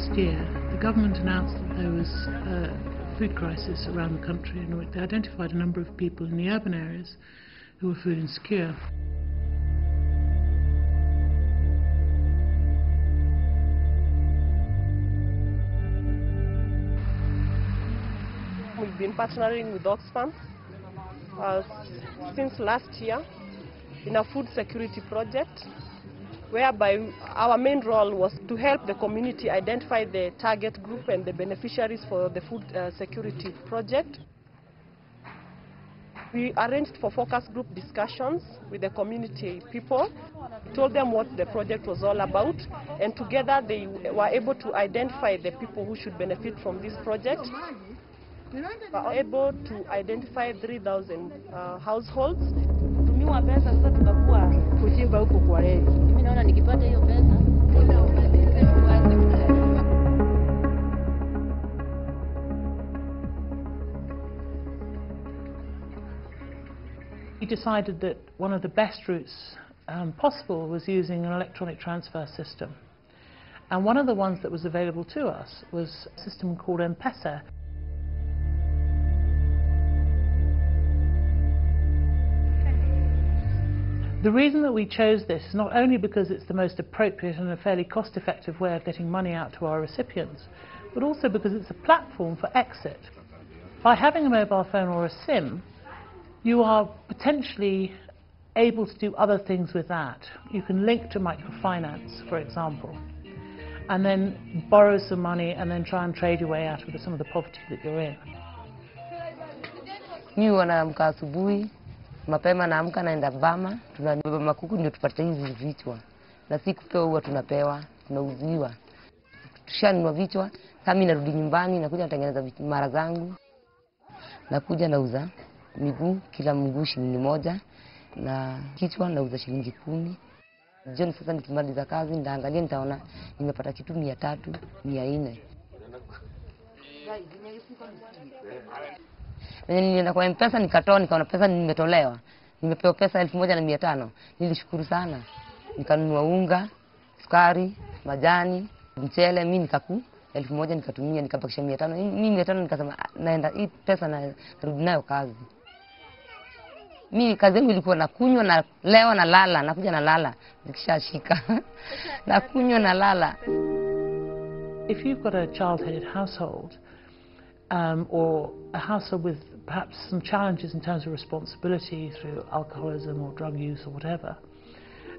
last year, the government announced that there was a food crisis around the country, and they identified a number of people in the urban areas who were food insecure. We've been partnering with Oxfam since last year in a food security project, whereby our main role was to help the community identify the target group and the beneficiaries for the food security project. We arranged for focus group discussions with the community people, told them what the project was all about, and together they were able to identify the people who should benefit from this project. We were able to identify 3,000 households. Tumiwa pesa sasa tukakuwa kuchimba huko kwa reli. Mimi naona nikipata hiyo pesa We decided that one of the best routes possible was using an electronic transfer system. And one of the ones that was available to us was a system called Mpesa. The reason that we chose this is not only because it's the most appropriate and a fairly cost-effective way of getting money out to our recipients, but also because it's a platform for exit. By having a mobile phone or a SIM, you are potentially able to do other things with that. You can link to microfinance, for example, and then borrow some money and then try and trade your way out of some of the poverty that you're in. Mimi wanaamka asubuhi mapema, naamka naenda Bama, tunabeba makuku ndio tupate hizi vichwa. Na si kupewa, huwa tunapewa, tunauziwa. Tushanunua vichwa, sasa mimi narudi nyumbani, nakuja natengeneza mara zangu. Nakuja nauza miguu, kila mguu shilingi 1, na kichwa nauza shilingi 10. Jioni sasa nikimaliza kazi nitaangalia, nitaona nimepata kitu 300, 400. Nilienda kwa Mpesa nikatoa, nikaona pesa nimetolewa. Nimepewa pesa 1,500. Nilishukuru sana. Nikanunua unga, sukari, majani, mchele, mimi 1,000 nikatumia, nikabakisha 500. Mimi 500 nikasema naenda hii pesa na rudi nayo kazi. Mimi kazi yangu ilikuwa na kunywa na leo na lala, nakuja na lala nikishashika. Na kunywa na lala. If you've got a child-headed household, or a household with perhaps some challenges in terms of responsibility through alcoholism or drug use or whatever,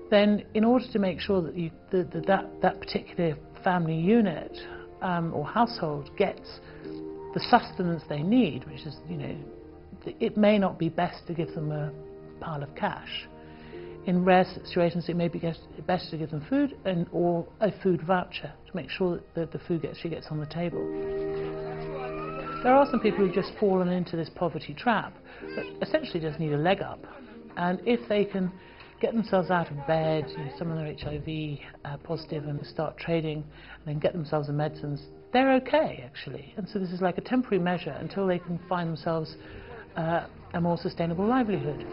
then in order to make sure that that particular family unit or household gets the sustenance they need, which is, you know, it may not be best to give them a pile of cash. In rare situations, it may be best to give them food or a food voucher to make sure that the food actually gets on the table. There are some people who've just fallen into this poverty trap that essentially just need a leg up. And if they can get themselves out of bed, you know, some of them are HIV positive, and start trading and then get themselves the medicines, they're okay actually. And so this is like a temporary measure until they can find themselves a more sustainable livelihood.